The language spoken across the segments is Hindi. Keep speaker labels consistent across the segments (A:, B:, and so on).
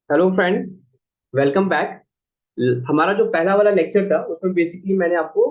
A: Hello friends, welcome back. हमारा जो पहला वाला लेक्चर था उसमें बेसिकली मैंने आपको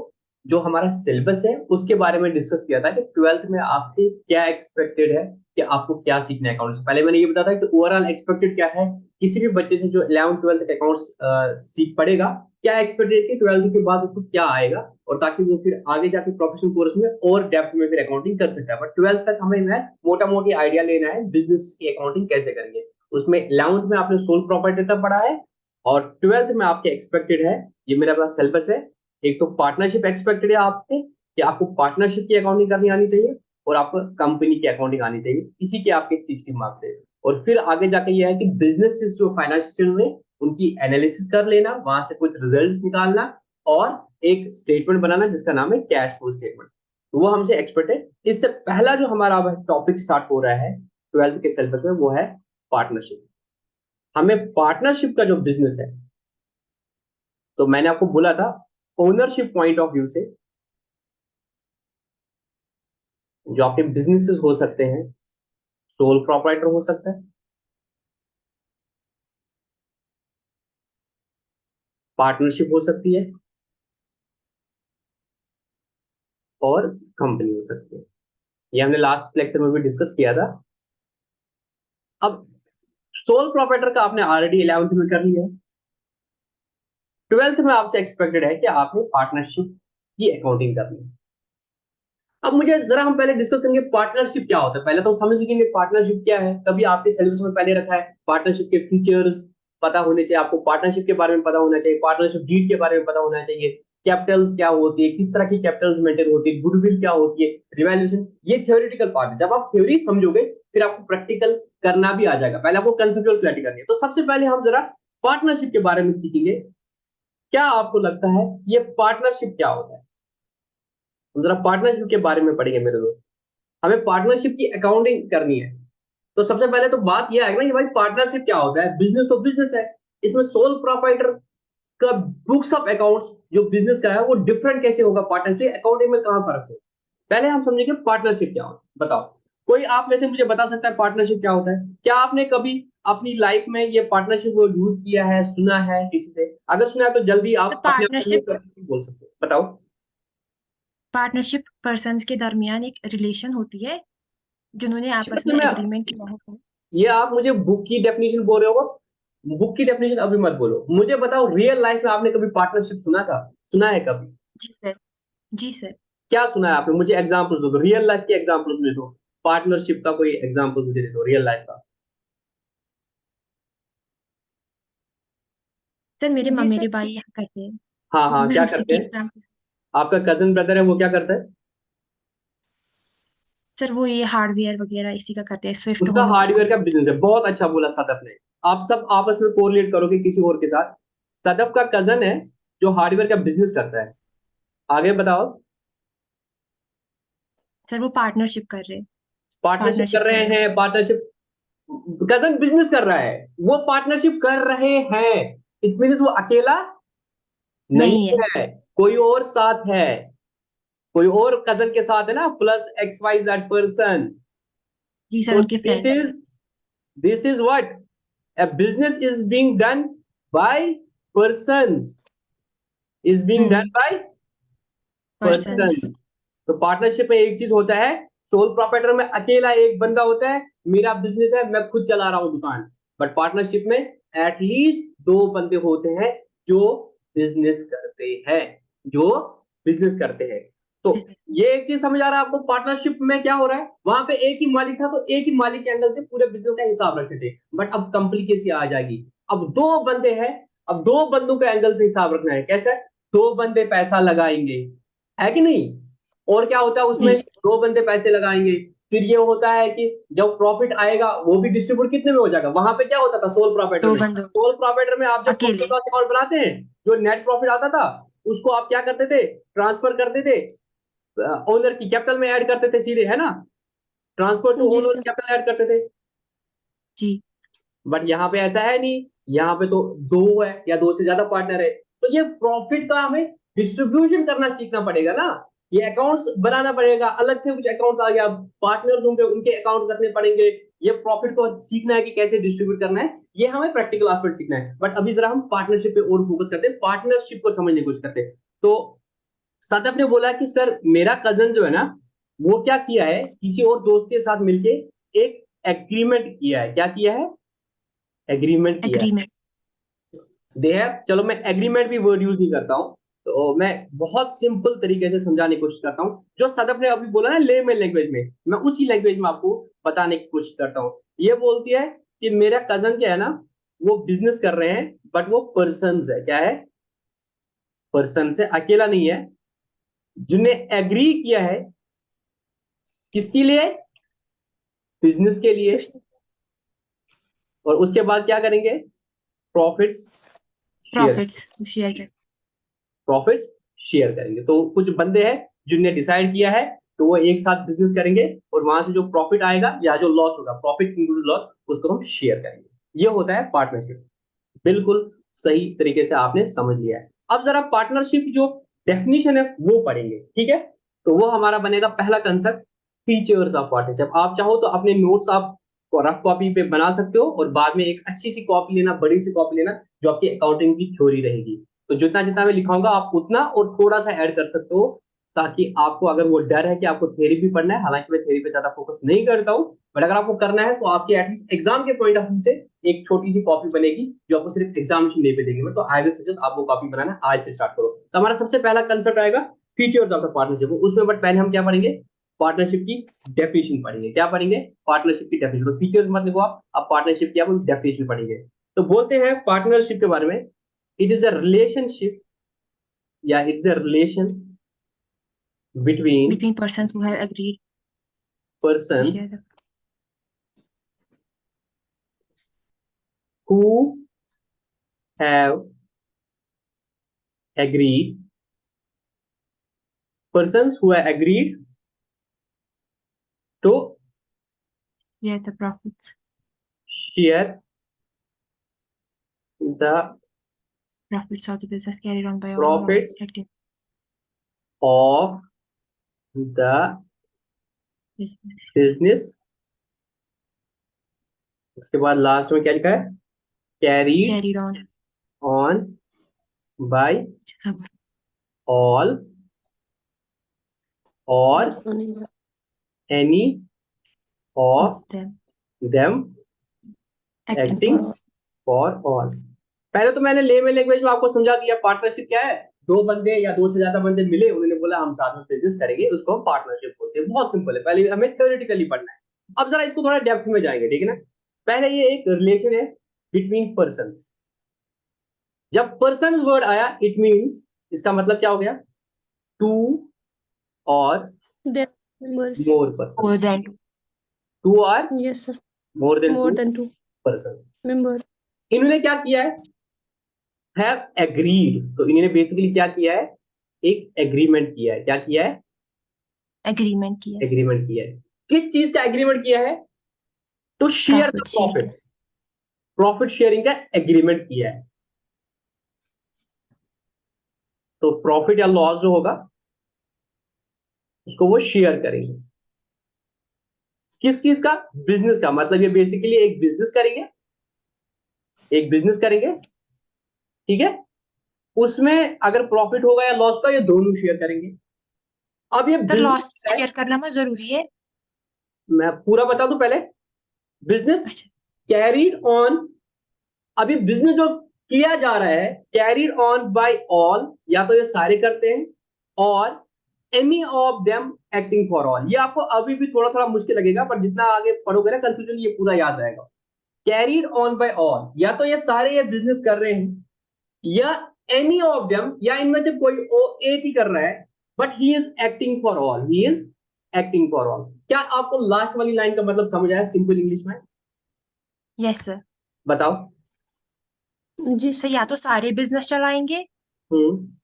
A: जो हमारा सिलेबस है उसके बारे में डिस्कस किया था कि ट्वेल्थ में आपसे क्या एक्सपेक्टेड है, कि आपको क्या सीखना है अकाउंट्स। पहले मैंने ये बताया था कि ओवरऑल एक्सपेक्टेड क्या है किसी भी बच्चे से जो 11th 12th अकाउंट्स सीख पड़ेगा, क्या एक्सपेक्टेड है कि 12th के बाद उसको क्या आएगा, और ताकि वो फिर आगे जाके प्रोफेशनल कोर्स में और डेप्थ में फिर अकाउंटिंग कर सकता है। बट 12th तक हमें मोटा मोटी आइडिया लेना है बिजनेस की अकाउंटिंग कैसे करेंगे। उसमें 11th में आपने सोल प्रोप्राइटर पढ़ा है, और 12th में आपके एक्सपेक्टेड है, ये मेरा पास सिलेबस है। एक तो पार्टनरशिप एक्सपेक्टेड है आपके, कि आपको पार्टनरशिप की अकाउंटिंग करनी आनी चाहिए, और आपको कंपनी की अकाउंटिंग आनी चाहिए। इसी के आपके 60 मार्क्स है। और फिर आगे जाके ये है कि बिजनेस जो फाइनेंशियल में उनकी एनालिसिस कर लेना, वहां से कुछ रिजल्ट्स निकालना, और एक स्टेटमेंट बनाना जिसका नाम है कैश फ्लो स्टेटमेंट। तो वो हमसे एक्सपर्ट है। इससे पहला जो हमारा अब टॉपिक स्टार्ट हो रहा है 12th के सिलेबस में, वो है पार्टनरशिप। हमें पार्टनरशिप का जो बिजनेस है, तो मैंने आपको बोला था ओनरशिप पॉइंट ऑफ व्यू से जो आपके बिजनेसेस हो सकते हैं, सोल प्रोप्राइटर हो सकता है, पार्टनरशिप हो सकती है, और कंपनी हो सकती है। ये हमने लास्ट लेक्चर में भी डिस्कस किया था। अब सोल प्रोप्राइटर का आपने ऑलरेडी 11th में कर लिया है। 12th में आपसे एक्सपेक्टेड है कि आपने पार्टनरशिप की अकाउंटिंग करनी है। अब मुझे जरा हम पहले डिस्कस करेंगे पार्टनरशिप क्या होता है। पहले तो हम समझ लेंगे पार्टनरशिप क्या है। कभी आपके सिलेबस में पहले रखा है पार्टनरशिप के फीचर्स पता होने चाहिए, आपको पार्टनरशिप के बारे में पता होना चाहिए, पार्टनरशिप डीड के बारे में पता होना चाहिए, कैपिटल्स क्या होती है, किस तरह की कैपिटल्स मेंटेन होती है, गुडविल क्या होती है, रिवैल्यूएशन। ये थ्योरेटिकल पार्ट है। जब आप थ्योरी समझोगे फिर आपको प्रैक्टिकल करना भी आ जाएगा। पहले आपको कंसेप्चुअल क्लैरिटी करनी है। तो सबसे पहले हम जरा पार्टनरशिप के बारे में सीखेंगे। क्या आपको लगता है ये पार्टनरशिप क्या होता है? हम जरा पार्टनरशिप के बारे में पढ़ेंगे मेरे दोस्त। हमें पार्टनरशिप की अकाउंटिंग करनी है। तो सबसे पहले तो बात यह आएगी ना कि भाई पार्टनरशिप क्या होता है। बिजनेस तो बिजनेस है, इसमें सोल प्रोप्राइटर का बुक्स ऑफ अकाउंट्स जो बिजनेस का है वो डिफरेंट कैसे होगा पार्टनरशिप अकाउंटिंग में, कहां फर्क है। पहले हम समझेंगे पार्टनरशिप क्या होता है। बताओ, कोई आप में से मुझे बता सकता है पार्टनरशिप क्या होता है? क्या आपने कभी अपनी लाइफ में ये पार्टनरशिप को यूज किया है, सुना है किसी से? अगर सुना है तो जल्दी
B: तो
A: आप अपने आप
B: पार्टनरशिप
A: में बोल सकते हो, बताओ।
B: पार्टनरशिप पर्सन्स के दरमियान एक रिलेशन होती है जिन्होंने आपस
A: तो
B: में
A: मैं,
B: एग्रीमेंट किया होता है।
A: ये आप मुझे बुक की डेफिनेशन बोल रहे हो, बुक की डेफिनेशन अभी मत बोलो। मुझे बताओ रियल लाइफ में आपने कभी पार्टनरशिप सुना था? सुना है कभी?
B: जी सर। जी सर।
A: क्या सुना है आपने? मुझे एग्जांपल्स दो, रियल लाइफ के एग्जांपल्स मुझे दो। पार्टनरशिप का कोई एग्जांपल मुझे दे दो रियल लाइफ का।
B: सर मेरे
A: जी सर।
B: मेरे भाई यहाँ करते हैं।
A: हाँ हाँ,
B: मैं
A: क्या
B: उसी
A: करते
B: की
A: हैं?
B: एग्जाम्पल।
A: आपका कजन ब्रदर है, वो क्या करता है?
B: सर वो ये हार्डवेयर वगैरह इसी का करते हैं, स्विफ्ट
A: उसका
B: होम
A: हार्डवेयर
B: सिस्टम।
A: का बिजनेस है। बहुत अच्छा बोला सदफ ने। आप सब आपस में कोरिलेट करोगे किसी और के साथ। सदफ का कजन है जो हार्डवेयर का बिजनेस करता है। आगे बताओ।
B: सर वो पार्टनरशिप कर रहे हैं।
A: पार्टनरशिप कर
B: पार्टनरशिप
A: रहे
B: कर रहे हैं।
A: हैं, पार्टनरशिप। कजन बिजनेस कर रहा है, वो पार्टनरशिप कर रहे हैं। इट मीन वो अकेला नहीं
B: नहीं है।
A: है, कोई और साथ है। कोई और कजन के साथ है ना, plus X Y Z person.
B: जी सर
A: तो
B: उनके
A: दिस
B: फ्रेंड है।
A: Is this is what a business is being done by persons, is being done
B: hmm.
A: by
B: persons.
A: persons। तो पार्टनरशिप में एक चीज होता है, सोल प्रोप्राइटर में अकेला एक बंदा होता है, मेरा बिजनेस है, मैं खुद चला रहा हूं दुकान। बट पार्टनरशिप में एटलीस्ट दो बंदे होते हैं जो बिजनेस करते हैं, जो बिजनेस करते हैं। तो
B: बिजनेस।
A: ये एक चीज समझ आ रहा है आपको पार्टनरशिप में क्या हो रहा है। वहां पे एक ही मालिक था तो एक ही मालिक के एंगल से पूरे बिजनेस का हिसाब रखते थे। बट अब कॉम्प्लिकेसी आ जाएगी। अब दो बंदे हैं, अब दो बंदों के एंगल से हिसाब रखना है। कैसे? दो बंदे पैसा लगाएंगे, है कि नहीं? और क्या होता है उसमें,
B: जी।
A: दो बंदे पैसे लगाएंगे। फिर ये होता है कि जब प्रॉफिट आएगा वो भी डिस्ट्रीब्यूट कितने में हो जाएगा। वहां पे क्या होता था सोल प्रोप्राइटर
B: दो
A: में,
B: बंदो।
A: सोल प्रोप्राइटर में आप जब प्रॉफिट
B: अकेले।
A: लॉस अकाउंट बनाते हैं, जो नेट प्रॉफिट आता था उसको आप क्या करते थे, ट्रांसफर करते थे ओनर की कैपिटल में ऐड करते थे सीधे, है ना? Transfer to
B: the
A: owners
B: sir.
A: Capital add करते थे।
B: जी।
A: बट यहाँ पे ऐसा है नहीं। यहाँ पे तो दो है या दो से ज्यादा पार्टनर है, तो ये प्रॉफिट का हमें डिस्ट्रीब्यूशन करना सीखना पड़ेगा ना। ये अकाउंट्स बनाना पड़ेगा, अलग से कुछ अकाउंट्स आ गया, पार्टनर्स होंगे उनके अकाउंट रखने पड़ेंगे, ये प्रॉफिट को सीखना है कि कैसे डिस्ट्रीब्यूट करना है, ये हमें प्रैक्टिकल एस्पेक्ट सीखना है। बट अभी जरा हम पार्टनरशिप पे और फोकस करते हैं, पार्टनरशिप को समझने की कोशिश करते हैं। तो सदप ने बोला कि सर मेरा कजन जो है ना, वो क्या किया है, किसी और दोस्त के साथ मिलके एक एग्रीमेंट किया है। क्या किया है? एग्रीमेंट किया है।
B: एग्रीमेंट।
A: दे हैव, चलो मैं एग्रीमेंट भी वर्ड यूज नहीं करता हूँ, तो मैं बहुत सिंपल तरीके से समझाने की कोशिश करता हूँ। जो सदफ ने अभी बोला ना लेमन लैंग्वेज में, मैं उसी लैंग्वेज में आपको बताने की कोशिश करता हूँ। ये बोलती है कि मेरा कजन क्या है ना, वो बिजनेस कर रहे हैं, बट वो पर्सन है। क्या है? पर्सन से, अकेला नहीं है। जिन्हें एग्री किया है किसके लिए? बिजनेस के लिए। और उसके बाद क्या करेंगे? Profits share.
B: प्रॉफिट्स शेयर कर।
A: प्रॉफिट्स शेयर करेंगे। तो कुछ बंदे हैं जिनने डिसाइड किया है, तो वो एक साथ बिजनेस करेंगे, और वहां से जो प्रॉफिट आएगा या जो लॉस होगा, प्रॉफिट इंक्लूड लॉस, उसको हम शेयर करेंगे। ये होता है पार्टनरशिप। बिल्कुल सही तरीके से आपने समझ लिया है। अब जरा पार्टनरशिप की जो डेफिनेशन है वो पढ़ेंगे, ठीक है? तो वो हमारा बनेगा पहला कंसेप्ट, फीचर्स ऑफ पार्टनरशिप। आप चाहो तो अपने नोट्स आप रफ कॉपी पे बना सकते हो, और बाद में एक अच्छी सी कॉपी लेना, बड़ी सी कॉपी लेना, जो आपकी अकाउंटिंग की थ्योरी रहेगी। तो जितना जितना मैं लिखाऊंगा आप उतना और थोड़ा सा ऐड कर सकते हो, ताकि आपको अगर वो डर है कि आपको थ्योरी भी पढ़ना है, हालांकि मैं थ्योरी पे ज्यादा फोकस नहीं करता हूँ, बट अगर आपको करना है तो आपके एटलीस्ट एग्जाम के पॉइंट ऑफ व्यू से एक छोटी सी कॉपी बनेगी, जो आपको सिर्फ एग्जामिनेशन डे पे देंगे। मैं तो आई विल सजेस्ट आप वो कॉपी बनाना आज से स्टार्ट करो। तो हमारा सबसे पहला कंसेप्ट आएगा फीचर्स ऑफ द पार्टनरशिप, उसमें बट पहले हम क्या पढ़ेंगे? पार्टनरशिप की डेफिनेशन पढ़ेंगे। क्या पढ़ेंगे? पार्टनरशिप की डेफिनेशन। तो फीचर्स मत लिखो आप, अब पार्टनरशिप की आप डेफिनेशन पढ़ेंगे। तो बोलते हैं पार्टनरशिप के बारे में, इट इज अ रिलेशनशिप, या it's a relation between
B: between person who have agreed to
A: persons
B: share.
A: who have agreed, persons who have agreed to
B: share the profits.
A: share the
B: Profits of the business carried on by all who are
A: profits
B: active
A: of the
B: business
A: business। उसके बाद लास्ट में क्या लिखा है? Carried
B: carried on।
A: On by
B: सब
A: ऑल और any
B: of
A: of
B: them
A: them
B: acting
A: acting
B: for all।
A: For all. पहले तो मैंने लेमन लैंग्वेज में आपको समझा दिया पार्टनरशिप क्या है। दो बंदे या दो से ज्यादा बंदे मिले, उन्होंने बोला हम साथ में बिजनेस करेंगे, उसको हम पार्टनरशिप बोलते हैं। बहुत सिंपल है, पहले हमें थ्योरेटिकली पढ़ना है। अब जरा इसको थोड़ा डेप्थ में जाएंगे, ठीक है ना? पहले ये एक रिलेशन है बिटवीन पर्सन। जब पर्सन वर्ड आया, इट मीन्स, इसका मतलब क्या हो गया? टू और
C: Their members.
A: More person.
B: more than
A: two और
C: Yes, sir.
A: More than
C: More
A: two
C: than two
A: person.
C: member.
A: इन्होंने क्या किया हैव एग्रीड। तो इन्होंने बेसिकली क्या किया है? एक एग्रीमेंट किया है। क्या किया है?
B: एग्रीमेंट किया।
A: एग्रीमेंट किया है। किस चीज का एग्रीमेंट किया है? To share the
B: profit share कर।
A: प्रॉफिट्स। प्रॉफिट शेयरिंग का एग्रीमेंट किया है। तो प्रॉफिट या लॉस जो होगा उसको वो शेयर करेंगे। किस चीज का? बिजनेस का। मतलब ये बेसिकली एक बिजनेस करेंगे, एक बिजनेस करेंगे, ठीक है? उसमें अगर प्रॉफिट होगा या लॉस का, ये दोनों शेयर करेंगे। अब ये
B: तो लॉस
A: बिजनेस है,
B: शेयर करना में जरूरी है।
A: मैं पूरा बता दूं पहले। बिजनेस
B: अच्छा।
A: कैरीड ऑन, अभी बिजनेस जो किया जा रहा है, कैरीड ऑन बाय ऑल, या तो ये सारे करते हैं, और any of them acting for all. ये आपको अभी भी थोड़ा थोड़ा मुश्किल लगेगा, पर जितना आगे पढ़ोगे ना कंसिस्टेंटली, ये पूरा याद रहेगा। कैरीड ऑन बाय ऑल, या तो ये सारे ये बिजनेस कर रहे हैं, या एनी ऑफ देम, या इनमें से कोई एक ही कर रहा है, but he is acting for all. He is acting for all. क्या आपको लास्ट वाली लाइन का मतलब समझ आया सिंपल इंग्लिश में?
B: Yes sir.
A: बताओ।
C: जी
B: तो
C: sir.
B: या तो सारे बिजनेस चलाएंगे,
A: हम्म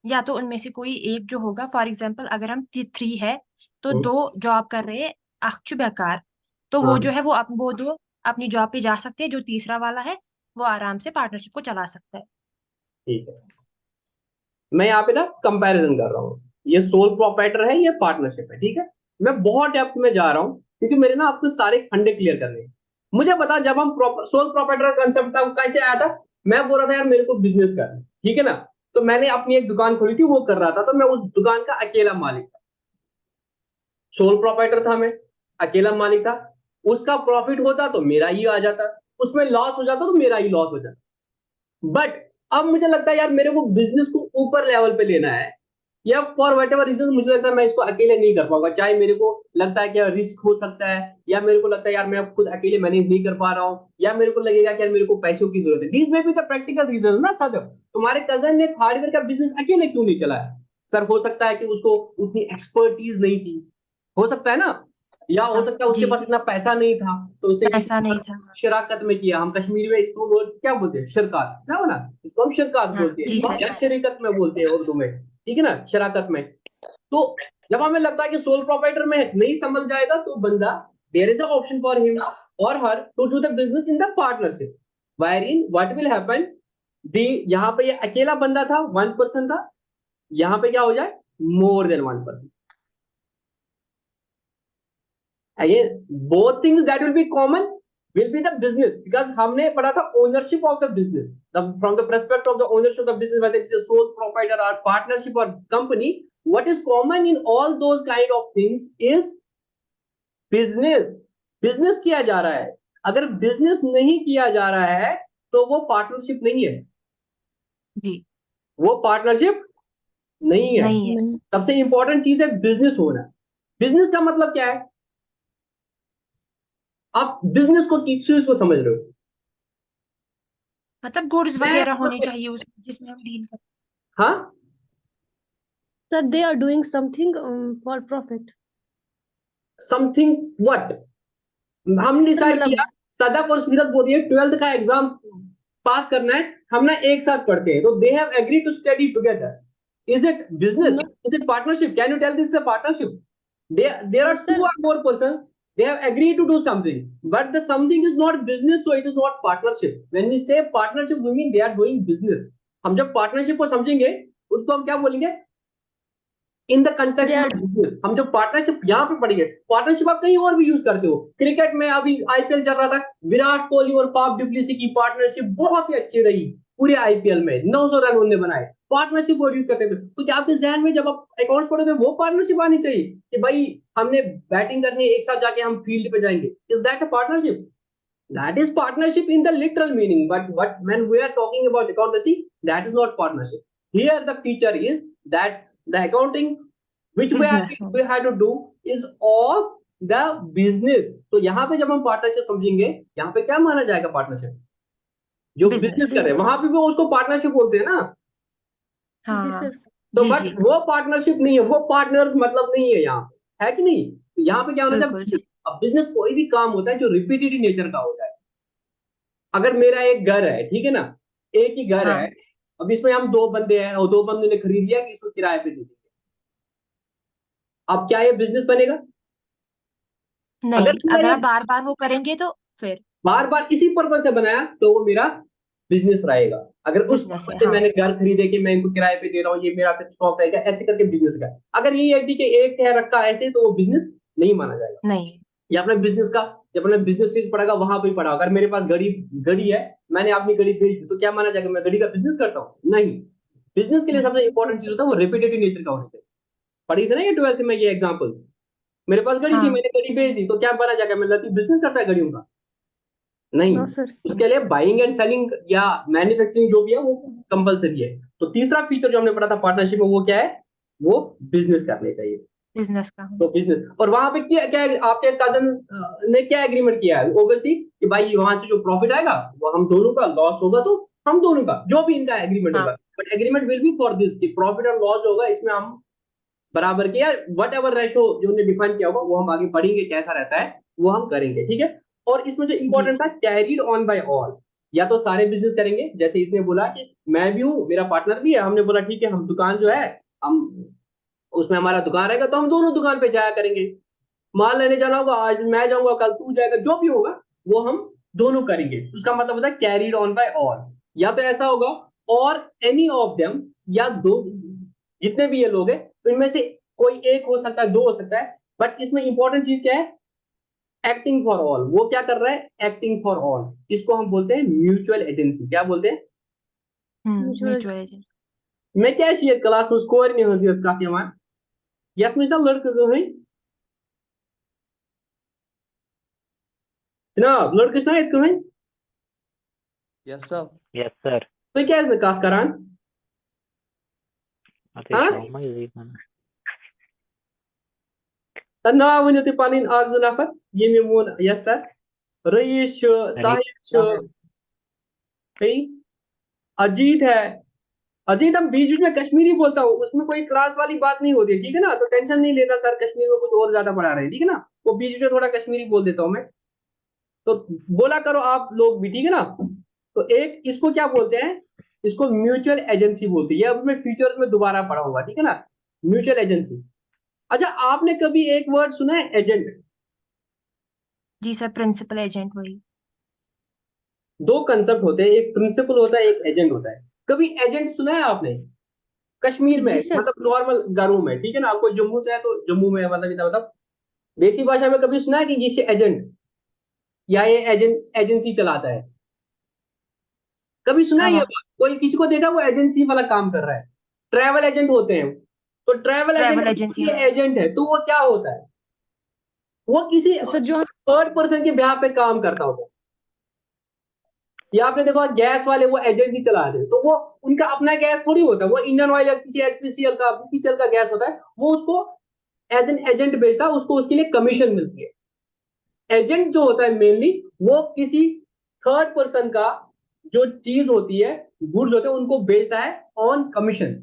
B: या तो उनमें से कोई एक जो होगा। फॉर एग्जाम्पल अगर हम थ्री है तो
A: हम्म,
B: दो जॉब कर रहे हैं अक्षु बेकार, तो वो जो
A: हाँ
B: है वो दो अपनी जॉब पे जा सकते हैं। जो तीसरा वाला है वो आराम से पार्टनरशिप को चला सकता है।
A: ठीक है। मैं यहाँ पे ना कंपैरिजन कर रहा हूँ। ये सोल प्रोप्राइटर है, ये पार्टनरशिप है, ठीक है। मैं बहुत डेप्थ में जा रहा हूँ क्योंकि मेरे ना आपको सारे खंडे क्लियर करने हैं। मुझे बता, जब हम सोल प्रोप्राइटर का कंसेप्ट था वो कैसे आया था? मैं बोल रहा था यार मेरे को बिजनेस करना है, ठीक है ना। तो मैंने अपनी एक दुकान खोली थी, वो कर रहा था, तो मैं उस दुकान का अकेला मालिक था। सोल प्रोप्राइटर था मैं, अकेला मालिक था। उसका प्रॉफिट होता तो मेरा ही आ जाता, उसमें लॉस हो जाता तो मेरा ही लॉस हो जाता। बट अब मुझे लगता है यार मेरे को बिजनेस को ऊपर लेवल पे लेना है, या फॉर वट एवर रीजन मुझे लगता है मैं इसको अकेले नहीं कर पाऊंगा। चाहे मेरे को लगता है कि रिस्क हो सकता है, या मेरे को लगता है यार मैं खुद अकेले मैनेज नहीं कर पा रहा हूँ, या मेरे को लगेगा कि यार मेरे को पैसों की जरूरत है। दीज में भी द प्रैक्टिकल रीजन ना सर। तुम्हारे कजन ने हार्डवेयर का बिजनेस अकेले क्यों नहीं चलाया? सर हो सकता है कि उसको उतनी एक्सपर्टीज नहीं थी, हो सकता है ना, या हो
B: हाँ
A: सकता है उसके
B: जी,
A: पास इतना पैसा नहीं था, तो उसने किसी
B: पैसा
A: के
B: नहीं
A: साथ
B: था।
A: शराकत में किया। हम कश्मीरी में इसको वर्ड क्या बोलते हैं? शरकत ना, ना इसको हम शरकत
B: हाँ
A: बोलते
B: जी
A: हैं,
B: सर।
A: या शरीकत में बोलते हैं उर्दू में, ठीक है ना, शराकत में। तो जब हमें लगता है कि सोल प्रोप्राइटर में नहीं समझ जाएगा, तो बंदा, there is a option for him or her to do the business in the partnership, where in what will happen, दी यहाँ पे ये अकेला बंदा था, वन पर्सन था, यहाँ पे क्या हो जाए, more than one person. Again, both things that will be common will be the business, because हमने पढ़ा था ownership of the business, from the perspective of the ownership of the business, whether it's a sole proprietor or partnership or company, what is common in all those kind of things is business. business किया जा रहा है। अगर business नहीं किया जा रहा है तो वो partnership नहीं है,
B: जी,
A: वो partnership नहीं है।
B: नहीं है।
C: नहीं।
A: सबसे इंपॉर्टेंट चीज है बिजनेस होना। बिजनेस का मतलब क्या है? आप बिजनेस को किस चीज को समझ रहे हो?
B: मतलब गुड्स
A: मैं
B: वगैरह होने चाहिए उसमें जिसमें हम डील कर।
A: हाँ,
C: Sir, they are doing something for profit.
A: Something what? हमने
C: सर
A: डिसाइड किया,
C: मतलब
A: सदक और सीरत बोल रही है 12th का एग्जाम पास करना है, हम ना एक साथ पढ़ते हैं, तो they have agree to study together. Is it business?
C: no,
A: is it partnership? Can you tell this a partnership? There are
C: but
A: two
C: sir,
A: और more persons, they have agreed to do something, but the something is not business, so it is not partnership. When we say partnership, we mean they are doing business. हम जब पार्टनरशिप को समझेंगे, उसको हम क्या बोलेंगे? In the
C: they
A: context
C: are
A: of business. हम जो पार्टनरशिप यहाँ पे पढ़ेंगे, पार्टनरशिप आप कहीं और भी यूज करते हो। क्रिकेट में अभी आईपीएल चल रहा था, विराट कोहली और पाप डुप्लेसी की पार्टनरशिप बहुत ही अच्छी रही, पूरे आईपीएल में 900 रन उन्होंने बनाए, पार्टनरशिप और यूज करते थे। तो क्या आपके जहन में जब आप अकाउंट्स पढ़ोगे वो पार्टनरशिप आनी चाहिए कि भाई हमने बैटिंग करनी है, एक साथ जाके हम फील्ड पे जाएंगे? Is that a partnership? That is partnership in the literal meaning, but what when we are talking about accountancy, that is not partnership. Here the feature is that the accounting which we have to do is of the business. तो यहाँ पे जब हम पार्टनरशिप समझेंगे, यहाँ पे क्या माना जाएगा पार्टनरशिप? जो बिजनेस
B: बिजनेस।
A: कर रहे हैं
C: business.
A: वहां पे भी उसको पार्टनरशिप बोलते हैं ना।
C: जी
B: हाँ
C: सर।
A: तो
B: जी
A: बट
B: जी,
A: वो पार्टनरशिप नहीं है, वो पार्टनर्स मतलब नहीं है यहाँ पे, है कि नहीं? तो यहाँ पे क्या होना
B: बिल्कुल
A: चाहिए?
B: जी।
A: अब बिजनेस कोई भी काम होता है जो रिपीटेड नेचर का होता है। अगर मेरा एक घर है, ठीक है ना, एक ही घर है,
B: हाँ
A: अब इसमें हम दो बंदे हैं और दो बंदों ने खरीद लिया कि इसको किराए पे दे देंगे, अब क्या ये बिजनेस बनेगा? अगर
B: नहीं,
A: मैं
B: अगर
A: ये
B: आप बार बार वो करेंगे तो फिर
A: बार बार इसी पर्पज से बनाया तो वो मेरा बिजनेस रहेगा। अगर उस
B: बिजनेस है।
A: पर्पज से
B: हाँ
A: मैंने घर खरीदे कि मैं इनको किराए पे दे रहा हूँ, ये मेरा फिर शॉप रहेगा, ऐसे करके बिजनेस का। अगर ये है कि एक है रखा ऐसे, तो वो बिजनेस नहीं माना जाएगा।
B: नहीं।
A: ये अपने बिजनेस का, जब अपने बिजनेस चीज पढ़ेगा वहां पे ही पढ़ा। अगर मेरे पास घड़ी घड़ी है, मैंने अपनी घड़ी बेच दी, तो क्या माना जाएगा मैं घड़ी का बिजनेस करता हूँ? नहीं। बिजनेस के लिए
B: नहीं।
A: सबसे इंपॉर्टेंट चीज होता है वो रिपीटेटिव नेचर का होना चाहिए। पढ़ी थी ना ये 12th में, ये एग्जांपल। मेरे पास घड़ी थी,
B: हाँ
A: मैंने घड़ी बेच दी, तो क्या माना जाएगा मैं लतीफ बिजनेस करता है घड़ियों का? नहीं।
C: No sir.
A: उसके लिए बाइंग एंड सेलिंग या मैन्युफैक्चरिंग जो भी है वो कंपलसरी है। तो तीसरा फीचर जो हमने पढ़ा था पार्टनरशिप में, वो क्या है? वो बिजनेस करने चाहिए।
B: बिजनेस का।
A: तो बिजनेस, और वहां पे क्या क्या आपके कजन ने क्या एग्रीमेंट किया है? ओवरसी कि भाई वहां से जो प्रॉफिट आएगा वो हम दोनों का, लॉस होगा तो हम दोनों का, जो भी इनका एग्रीमेंट
B: हाँ
A: होगा। But agreement will be for this कि प्रॉफिट और लॉस होगा, इसमें हम बराबर के, या वट एवर रेशो जो उन्होंने डिफाइन किया होगा वो हम आगे पढ़ेंगे कैसा रहता है, वो हम करेंगे, ठीक है। और इसमें जो
B: जी
A: इंपॉर्टेंट था, कैरीड ऑन बाय ऑल। या तो सारे बिजनेस करेंगे, जैसे इसने बोला कि मैं भी हूँ, मेरा पार्टनर भी है, हमने बोला ठीक है, हम दुकान जो है, हम उसमें हमारा दुकान रहेगा, तो हम दोनों दुकान पे जाया करेंगे। माल लेने जाना होगा, आज मैं जाऊंगा कल तू जाएगा, जो भी होगा वो हम दोनों करेंगे। उसका मतलब होता है कैरीड ऑन बाय ऑल। या तो ऐसा होगा और एनी ऑफ देम, या दो, जितने भी ये लोग हैं, तो इनमें से कोई एक हो सकता है, दो हो सकता है, बट इसमें इंपॉर्टेंट चीज क्या है? Acting for all. वो क्या कर रहा है? Acting for all. इसको हम बोलते हैं म्यूचुअल एजेंसी। क्या बोलते हैं?
C: Mutual.
B: Mutual agent.
A: मैं क्या ये क्लास में स्कोर नहीं हो इसका हमारा यथ में लड़के कहीं जनाब लड़के ना कहीं
D: Yes, sir.
E: Yes, sir.
A: तो क्या इसमें कहा करान
E: अरे
A: हाँ
E: शो में यही गाना
A: ना वन तुम पन अख नफर ये मोन यस सर रईस
E: अरे
A: ताहिर अजीत है। अजीत हम बीच बीच में कश्मीरी बोलता हूँ, उसमें कोई क्लास वाली बात नहीं होती है, ठीक है ना? तो टेंशन नहीं लेना सर, कश्मीर में कुछ और ज्यादा पढ़ा रहे हैं, ठीक है ना? वो बीच में थोड़ा कश्मीरी बोल देता हूँ मैं, तो बोला करो आप लोग भी, ठीक है ना? तो एक इसको क्या बोलते हैं? इसको म्यूचुअल एजेंसी बोलते हैं। ये अब मैं फ्यूचर्स में दोबारा पढ़ाऊंगा, ठीक है ना? Mutual agency. अच्छा, आपने कभी एक वर्ड सुना है एजेंट?
B: जी सर, प्रिंसिपल एजेंट वही।
A: दो कंसेप्ट होते हैं, एक प्रिंसिपल होता है, एक एजेंट होता है। कभी एजेंट सुना है आपने कश्मीर में?
C: जी सर।
A: मतलब नॉर्मल घरों में, ठीक है ना? आपको जम्मू से है तो जम्मू में, मतलब इतना मतलब देसी भाषा में कभी सुना है कि ये एजेंट या ये एजेंट एजेंसी चलाता है? कभी सुना है
B: हाँ
A: ये
B: हाँ।
A: बात? कोई किसी को देखा वो एजेंसी वाला काम कर रहा है? ट्रैवल एजेंट होते हैं। तो ट्रैवल एजेंट
B: ट्रैवल एजेंसी, हाँ।
A: एजेंट है तो वो क्या होता है? वो किसी
C: सर जो हम
A: थर्ड पर्सन के ब्याह पे काम करता होता है। या आपने देखा गैस वाले वो एजेंसी चला रहे हैं, तो वो उनका अपना गैस थोड़ी होता है, वो इंडियन ऑयल या किसी एचपीसीएल का बीपीसीएल का गैस होता है, वो उसको एज एन एजेंट बेचता है, उसको उसके लिए कमीशन मिलती है। एजेंट जो होता है मेनली वो किसी थर्ड पर्सन का जो चीज होती है, गुड्स होते हैं, उनको बेचता है ऑन कमीशन।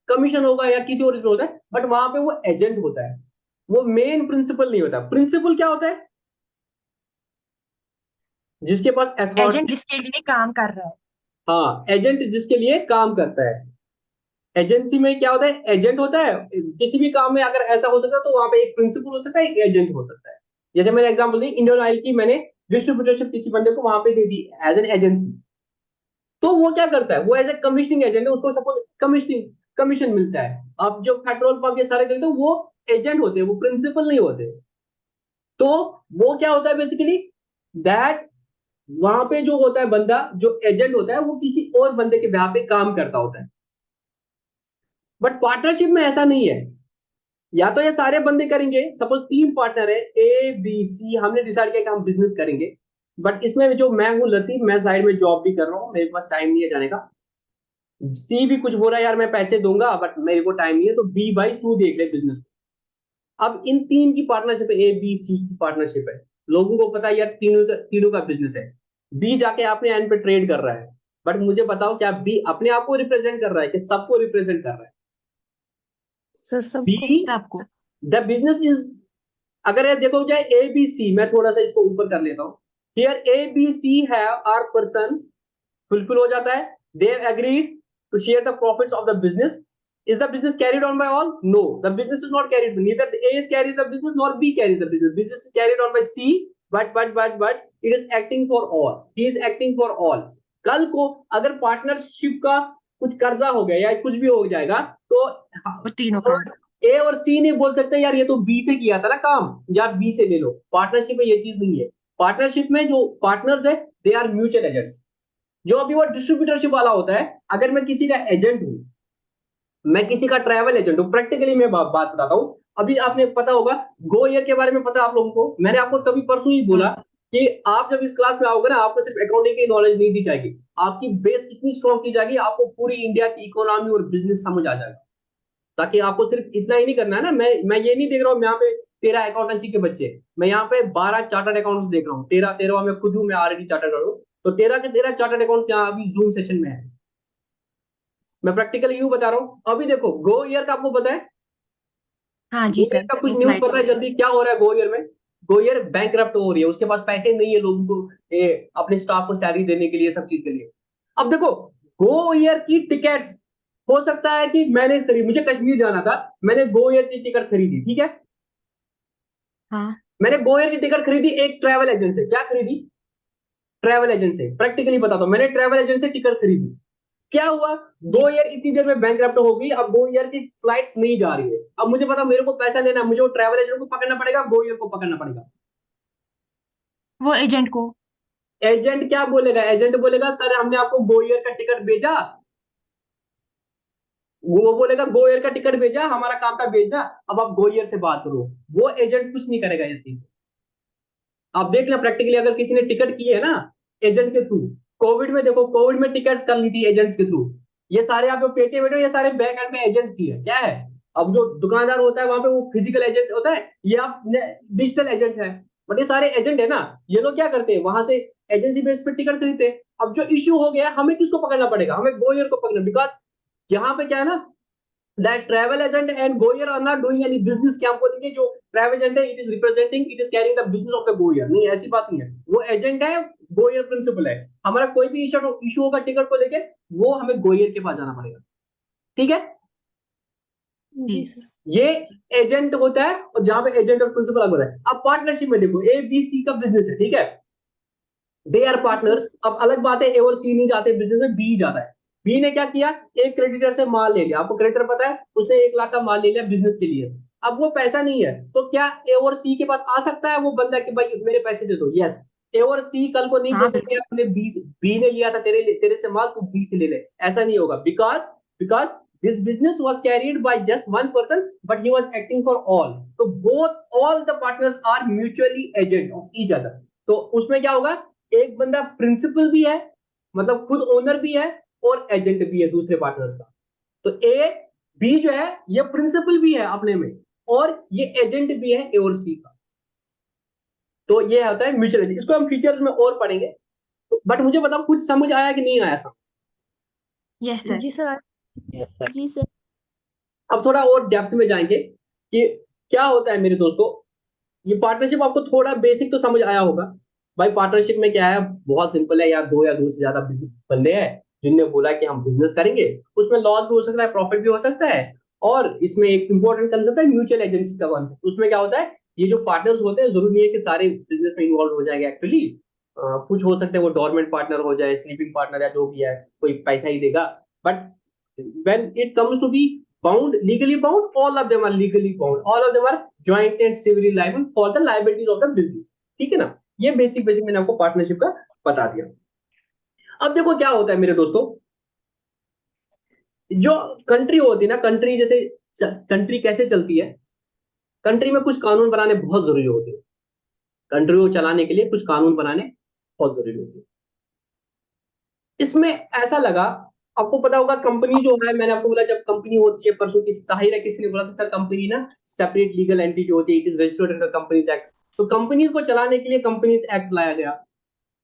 A: कमीशन होगा या किसी और चीज होता है, बट वहां पे वो एजेंट होता है, वो मेन प्रिंसिपल नहीं होता। प्रिंसिपल क्या होता है? जिसके पास
B: एजेंट
A: अथॉरिटी।
B: जिसके लिए काम कर रहा है।
A: हाँ, एजेंट जिसके लिए काम करता है। एजेंसी में क्या होता है? एजेंट होता है। किसी भी काम में अगर ऐसा हो सकता है तो वहां पे एक प्रिंसिपल हो सकता है, एक एजेंट हो सकता है। जैसे मैंने एग्जांपल दी, इंडियन ऑयल की मैंने डिस्ट्रीब्यूटरशिप किसी बंदे को वहां पे दे दी एज एन एजेंसी, तो वो क्या करता है? वो एज ए कमीशनिंग एजेंट है, उसको सपोज कमीशनिंग कमीशन मिलता है। अब जो पेट्रोल पंप ये सारे देखते हो वो एजेंट होते हैं, वो प्रिंसिपल नहीं होते। तो वो क्या होता है बेसिकली? दैट वहां पे जो होता है बंदा जो एजेंट होता है वो किसी और बंदे के बेhalf पे काम करता होता है। बट पार्टनरशिप में ऐसा नहीं है। या तो ये सारे बंदे करेंगे, सपोज तीन पार्टनर है ए बी सी, हमने डिसाइड किया कि हम बिजनेस करेंगे, बट इसमें जो मैं हूँ लतीफ, मैं साइड में जॉब भी कर रहा हूँ, मेरे पास टाइम नहीं है जाने का। सी भी कुछ बोल रहा है यार मैं पैसे दूंगा बट मेरे को टाइम नहीं है, तो बी भाई तू देख ले बिजनेस। अब इन तीन की पार्टनरशिप है, ए बी सी की पार्टनरशिप है। लोगों को पता है यार तीनों का बिजनेस है। बी जाके अपने एंड पे ट्रेड कर रहा है, बट मुझे बताओ क्या बी अपने आप को रिप्रेजेंट कर रहा है कि सबको रिप्रेजेंट कर रहा है?
C: सर सबको।
A: बी
B: सबको।
A: द बिजनेस इज, अगर ये देखो जाए ए बी सी, मैं थोड़ा सा इसको ऊपर कर लेता हूँ। Here A B C have are persons, fulfil हो जाता है। They agreed to share the profits of the business. Is the business carried on by all? No, the business is not carried, neither A is carried the business nor B carried the business. Business is carried on by C, but it is acting for all, he is acting for all. कल को अगर पार्टनरशिप का कुछ कर्जा हो गया या कुछ भी हो जाएगा तो
B: वो तीनों काम।
A: ए और सी ने बोल सकते हैं यार ये तो बी से किया था ना काम, या बी से ले लो। पार्टनरशिप में ये चीज नहीं है। पार्टनरशिप में जो पार्टनर्स है दे आर म्यूचुअल एजेंट्स। जो अभी वो डिस्ट्रीब्यूटरशिप वाला होता है, अगर मैं किसी का एजेंट हूं, मैं किसी का ट्रैवल एजेंट हूं, प्रैक्टिकली मैं बात बताता हूं। अभी आपने पता होगा गो ईयर के बारे में, पता है आप लोगों को? मैंने आपको कभी परसों ही बोला कि आप जब इस क्लास में आओगे ना, आपको सिर्फ अकाउंटिंग की नॉलेज नहीं दी जाएगी, आपकी बेस इतनी स्ट्रॉन्ग की जाएगी, आपको पूरी इंडिया की इकोनॉमी और बिजनेस समझ आ जाएगा। ताकि आपको सिर्फ इतना ही नहीं करना है ना, मैं ये नहीं देख रहा हूँ यहाँ पे 13 अकाउंटेंसी के बच्चे, मैं यहाँ पे 12 चार्टर्ड अकाउंट्स देख रहा हूँ। 13 मैं खुद हूँ, मैं ऑलरेडी चार्टर्ड हूँ। तो 13 के 13 चार्टर्ड अकाउंट यहाँ अभी जूम सेशन में है। मैं प्रैक्टिकली यूं बता रहा हूँ। अभी देखो गो ईयर का आपको पता है?
B: हाँ जी
A: गो ईयर
B: सर,
A: का कुछ
B: वो
A: न्यूज
B: फ्लैट
A: पता है
B: चल रहा
A: जल्दी क्या हो रहा है गो ईयर में? गो ईयर बैंकरप्ट हो रही है, उसके पास पैसे नहीं है लोगों को अपने स्टाफ को सैलरी देने के लिए, सब चीज के लिए। अब देखो गो ईयर की टिकट्स, हो सकता है कि मैंने खरीदी, मुझे कश्मीर जाना था, मैंने गो ईयर की टिकट खरीदी, ठीक है?
B: है। हाँ।
A: मैंने गो ईयर की टिकट खरीदी एक ट्रैवल एजेंट से। क्या खरीदी? ट्रैवल एजेंट से। प्रैक्टिकली बताता हूं, मैंने ट्रैवल एजेंट से टिकट खरीदी। क्या हुआ, गो एयर इतनी देर में बैंकरप्ट हो गई, अब गो एयर की फ्लाइट्स नहीं जा रही है। अब मुझे पता मेरे को पैसा लेना है, मुझे वो ट्रैवल एजेंट को पकड़ना पड़ेगा, गो एयर को पकड़ना पड़ेगा।
B: वो एजेंट को।
A: एजेंट क्या बोलेगा, एजेंट बोलेगा सर हमने आपको गो एयर का टिकट भेजा, वो बोलेगा गो एयर का टिकट भेजा, हमारा काम था भेजना, अब आप गो एयर से बात करो। वो एजेंट कुछ नहीं करेगा ये चीज। आप देख लें प्रैक्टिकली, अगर किसी ने टिकट की है ना एजेंट के थ्रू, कोविड में देखो, कोविड में टिकट्स कर ली थी एजेंट्स के थ्रू, ये सारे आप जो पेटे वेटे ये सारे बैक एंड में एजेंट्स ही है, क्या है। अब जो दुकानदार होता है वहां पे वो फिजिकल एजेंट होता है, ये आप डिजिटल एजेंट है, बट ये सारे एजेंट है ना। ये लोग क्या करते हैं, वहां से एजेंसी बेस पे टिकट खरीदते हैं। अब जो इश्यू हो गया, हमें किसको पकड़ना पड़ेगा, हमें गो एयर को पकड़ना, बिकॉज यहाँ पे क्या है ना, that travel agent and Goyer are not doing any business। क्या हम बोलेंगे, जो ट्रैवल एजेंट है it is representing, it is carrying the business of the GoAir, नहीं ऐसी बात नहीं है, वो एजेंट है, गोयर प्रिंसिपल है। हमारा कोई भी इशू होगा टिकट को लेके, वो हमें गोयर के पास जाना पड़ेगा, ठीक है।
C: जी सर।
A: ये एजेंट होता है, और जहां पे एजेंट और प्रिंसिपल अलग होता है। अब पार्टनरशिप में देखो, ए बी सी का बिजनेस है, ठीक है, दे आर पार्टनर्स। अब अलग बात है ए और सी नहीं जाते बिजनेस में, बी जाता है। बी ने क्या किया, एक क्रेडिटर से माल ले लिया, आपको क्रेडिटर पता है, उसने 1 लाख का माल ले लिया बिजनेस के लिए। अब वो पैसा नहीं है, तो क्या ए और सी के पास आ सकता है वो बंदा कि भाई मेरे पैसे दे दो, यस। ए और सी कल को नहीं
B: हाँ
A: बोल सकते
B: बिल्कुल।
A: अपने बी ने लिया था तेरे से माल, तू बी से ले ले, ऐसा नहीं होगा। Because because this business was carried by just one person but he was acting for all, तो both all the partners are mutually agent of each other। तो उसमें क्या होगा, एक बंदा प्रिंसिपल भी है, मतलब खुद ओनर भी है, और एजेंट भी है दूसरे पार्टनर्स का। तो ए बी जो है ये प्रिंसिपल भी है अपने में, और ये एजेंट भी है ए और सी का। तो ये होता है म्यूचुअल एजेंट, इसको हम फीचर्स में और पढ़ेंगे। बट मुझे बताओ कुछ समझ आया कि नहीं आया सब।
B: Yes sir.
C: जी सर।
E: Yes sir.
C: जी सर।
A: अब थोड़ा और डेप्थ में जाएंगे कि क्या होता है मेरे दोस्तों। ये पार्टनरशिप आपको थोड़ा बेसिक तो समझ आया होगा। भाई पार्टनरशिप में क्या है, बहुत सिंपल है यार, दो या दो से ज्यादा बंदे हैं जिनने बोला कि हम बिजनेस करेंगे, उसमें लॉस भी हो सकता है, प्रॉफिट भी हो सकता है। और इसमें एक इंपॉर्टेंट कंसेप्ट है म्यूचुअल एजेंसी का कॉन्सेप्ट। उसमें क्या होता है, ये जो पार्टनर्स होते हैं जरूरी नहीं है कि सारे बिजनेस में इन्वॉल्व हो जाएंगे एक्चुअली। कुछ हो सकते हैं वो डोरमेंट पार्टनर हो जाए, स्लीपिंग पार्टनर या जो भी है, कोई पैसा ही देगा। But when it comes to be bound, legally bound, all of them are legally bound, all of them are joint and severally liable for the liabilities of the business, ठीक है ना। ये बेसिक बेसिक मैंने आपको पार्टनरशिप का बता दिया। अब देखो क्या होता है मेरे दोस्तों, जो कंट्री होती है ना, कंट्री जैसे कंट्री कैसे चलती है, कंट्री में कुछ कानून बनाने बहुत जरूरी होते हैं। कंट्री को चलाने के लिए कुछ कानून बनाने बहुत जरूरी होते हैं। इसमें ऐसा लगा, आपको पता होगा कंपनी जो है, मैंने आपको बोला जब कंपनी होती है, परसों किसी ताहिर है किसी ने बोला था कंपनी ना सेपरेट लीगल एंटिटी होती है, it is registered under companies act. तो कंपनीज को चलाने के लिए कंपनीज एक्ट लाया गया।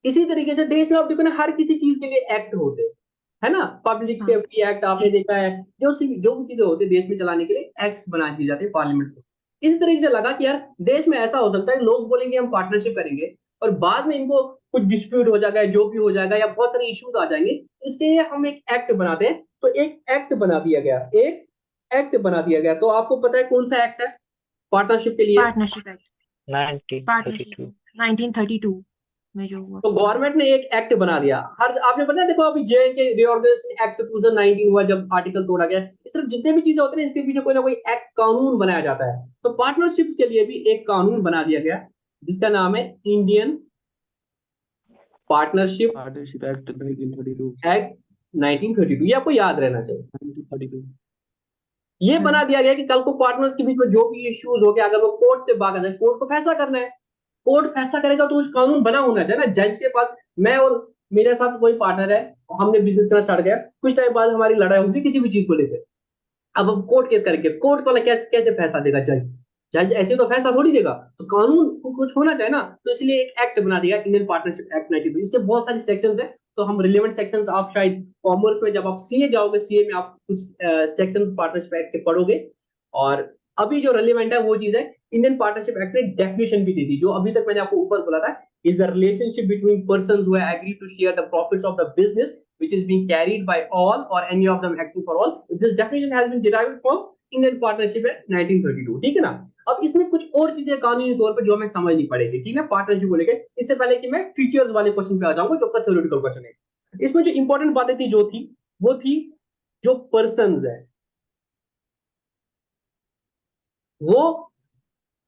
A: इसी तरीके से देश में आप देखो ना, हर किसी चीज के लिए एक्ट होते हैं, है ना। पब्लिक
B: हाँ
A: सेफ्टी एक्ट आपने देखा है, जो भी चीजें होती है देश में चलाने के लिए एक्ट्स बना दिए जाते हैं पार्लियामेंट को। इस तरीके से लगा कि यार देश में ऐसा हो सकता है लोग बोलेंगे हम पार्टनरशिप करेंगे, और बाद में इनको कुछ डिस्प्यूट हो जाएगा, जो भी हो जाएगा, या बहुत सारे इश्यूज आ जाएंगे, इसके लिए हम एक एक्ट बनाते हैं। तो एक एक्ट बना दिया गया, एक एक्ट बना दिया गया। तो आपको पता है कौन सा एक्ट है पार्टनरशिप के लिए।
B: Partnership act.
E: 1932।
B: पार्टनरशिप 1932 में जो हुआ।
A: तो गवर्नमेंट ने एक एक्ट बना दिया। हर आपने पता है, देखो अभी जे के रिऑर्गेनाइजेशन एक्ट 2019 हुआ जब आर्टिकल तोड़ा गया, इस तरह जितने भी चीजें होती है इसके पीछे कोई ना कोई एक्ट कानून बनाया जाता है। तो पार्टनरशिप्स के लिए भी एक कानून बना दिया गया जिसका नाम है Indian partnership
D: partnership act 1932।
A: Act 1932। ये आपको याद रहना चाहिए।
D: 1932।
A: ये बना दिया गया कि कल को पार्टनर्स के बीच में जो भी इश्यूज हो गया, अगर वो कोर्ट से भागा जाए, कोर्ट को फैसला करना है, कोर्ट फैसला करेगा तो उस कानून बना होना चाहिए ना जज के पास। मैं और मेरे साथ कोई पार्टनर है, हमने बिजनेस करना स्टार्ट किया, कुछ टाइम बाद हमारी लड़ाई होगी किसी भी चीज को लेकर, अब हम कोर्ट केस करेंगे, कोर्ट वाला कैसे कैसे फैसला देगा जज। जज ऐसे तो फैसला थोड़ी देगा, तो कानून को कुछ होना चाहिए ना। तो इसलिए एक एक्ट बना दिया इंडियन पार्टनरशिप एक्ट 92। इसके बहुत सारे सेक्शंस हैं, तो हम रिलेवेंट सेक्शंस आप शायद कॉमर्स में जब आप सीए जाओगे, सीए में आप कुछ सेक्शंस पार्टनरशिप एक्ट के पढ़ोगे। और अभी जो रिलेवेंट है वो चीज है, इंडियन पार्टनरशिप एक्ट ने डेफिनेशन भी दी थी, जो अभी तक मैंने आपको ऊपर बोला था, is a relationship between persons who agree to share the profits of the business which is being carried by all or any of them acting for all. This definition has been derived from Indian Partnership Act 1932, ठीक है ना। अब इसमें कुछ और चीजें कानूनी तौर पे जो हमें समझनी पड़ेगी, ठीक है, पार्टनरशिप को लेकर। इससे पहले कि मैं फीचर्स वाले क्वेश्चन पे आ जाऊंगा जो आपका थ्योरेटिकल क्वेश्चन है, इसमें जो इंपॉर्टेंट बातें थी जो थी वो थी जो पर्सन्स है, वो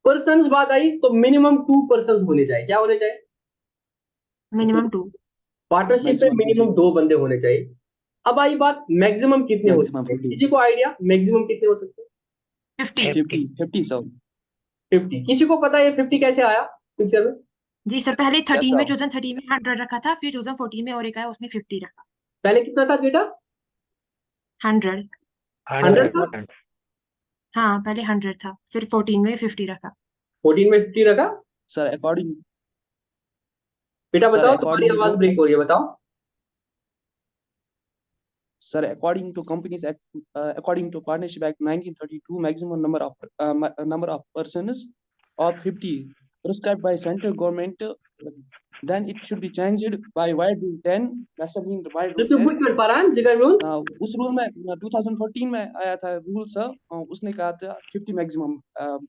A: पर्सन्स बात आई तो मिनिमम 2 पर्सन्स होने चाहिए। क्या होने चाहिए?
B: मिनिमम 2।
A: पार्टनरशिप में
D: Maximum
A: मिनिमम 2 बंदे होने चाहिए। अब आई बात मैक्सिमम कितने हो
D: maximum
A: सकते हैं?
D: 50.
A: किसी को आइडिया मैक्सिमम कितने हो सकते हैं?
B: 50।
D: 50 sir.
A: 50। किसी को पता है ये 50 कैसे आया पिक्चर में?
B: जी सर, पहले
D: Yes
B: 13 में
D: sir.
B: 2013 में 100 रखा था, फिर 2014 में और एक आया उसमें 50 रखा।
A: पहले कितना था बेटा?
B: 100।
A: 100 था।
E: 100%.
B: हाँ, पहले 100 था, फिर 14 में 50 रखा।
A: 14 में 50 रखा।
D: Sir, according
A: बेटा
D: sir
A: बताओ, तुम्हारी
D: according
A: आवाज
D: to
A: ब्रेक हो रही है, बताओ।
D: sir according to Companies Act, according to Partnership Act 1932, maximum number of persons of 50 prescribed by central government. Then it should be changed by Wide Rule 10. वैसा भी Wide Rule
A: रिपीट
D: 10.
A: कर पा रहा है जिगर में?
D: उस रूल में 2014 में आया था रूल सर, उसने कहा था 50 मैक्सिमम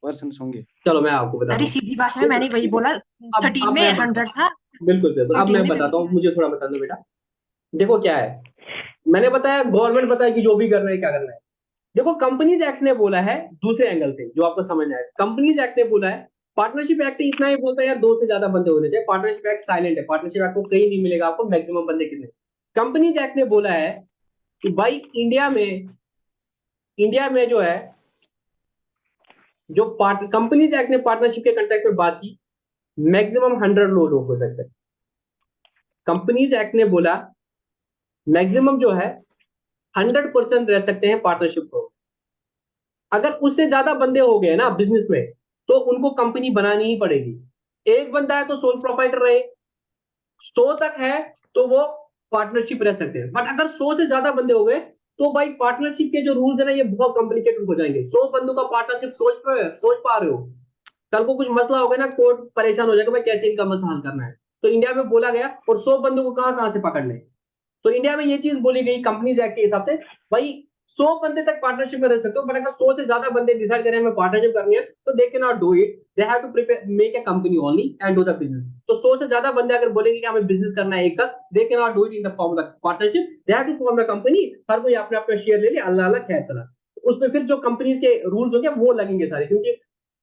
D: पर्सन्स होंगे।
A: चलो मैं आपको बताता
B: अरे
A: हूँ।
B: सीधी भाषा में मैंने वही बोला, 13
A: अब
B: में
A: मैं
B: 100 था,
A: बिल्कुल बिल्कुल, अब
B: 14
A: मैं
B: में
A: बताता
B: 50
A: हूँ,
B: आया।
A: मुझे थोड़ा बता दो बेटा। देखो क्या है, मैंने बताया गवर्नमेंट बताया कि जो भी करना है क्या करना है। देखो कंपनीज एक्ट ने बोला है दूसरे एंगल से, जो आपको समझ आए। कंपनीज एक्ट ने बोला है, पार्टनरशिप एक्ट इतना ही बोलता है यार 2 से ज्यादा बंदे होने चाहिए। पार्टनरशिप एक्ट साइलेंट है, पार्टनरशिप एक्ट को कहीं नहीं मिलेगा आपको मैक्सिमम बंदे कितने। कंपनीज एक्ट ने बोला है कि भाई इंडिया में जो है, जो कंपनीज एक्ट ने पार्टनरशिप के कंटेक्ट में बात की, मैक्सिमम 100 लोग हो सकते हैं। कंपनीज एक्ट ने बोला मैक्सिमम जो है 100% रह सकते हैं पार्टनरशिप को। अगर उससे ज्यादा बंदे हो गए ना बिजनेस में, तो उनको कंपनी बनानी ही पड़ेगी। एक बंदा है तो सोल प्रोप्राइटर रहे, 100 तक है तो वो पार्टनरशिप रह सकते हैं। बट अगर 100 से ज्यादा बंदे हो गए तो भाई पार्टनरशिप के जो रूल्स है ना, ये बहुत कॉम्प्लिकेटेड हो जाएंगे। 100 बंदों का पार्टनरशिप सोच पा रहे हो? कल को कुछ मसला होगा ना, कोर्ट परेशान हो जाएगा भाई कैसे इनका मसला हल करना है। तो इंडिया में बोला गया, और 100 बंदों को कहां कहां से पकड़ ले। तो इंडिया में ये चीज बोली गई कंपनीज एक्ट के हिसाब से, भाई 100 बंदे तक पार्टनरशिप में रह सकते हो, बट अगर 100 से ज्यादा बंदे डिसाइड करें हमें पार्टनरशिप करनी है, तो they can not do it, they have to prepare make a company only and do the business. तो 100 से ज्यादा बंदे अगर बोलेंगे कि हमें बिजनेस करना है एक साथ, they can not do it in the form of partnership, they have to form a company. हर कोई अपने अपने शेयर ले ले, अल्लाह अल्लाह खैर सलाह। उसमें फिर जो कंपनीज के रूल्स होंगे वो लगेंगे सारे, क्योंकि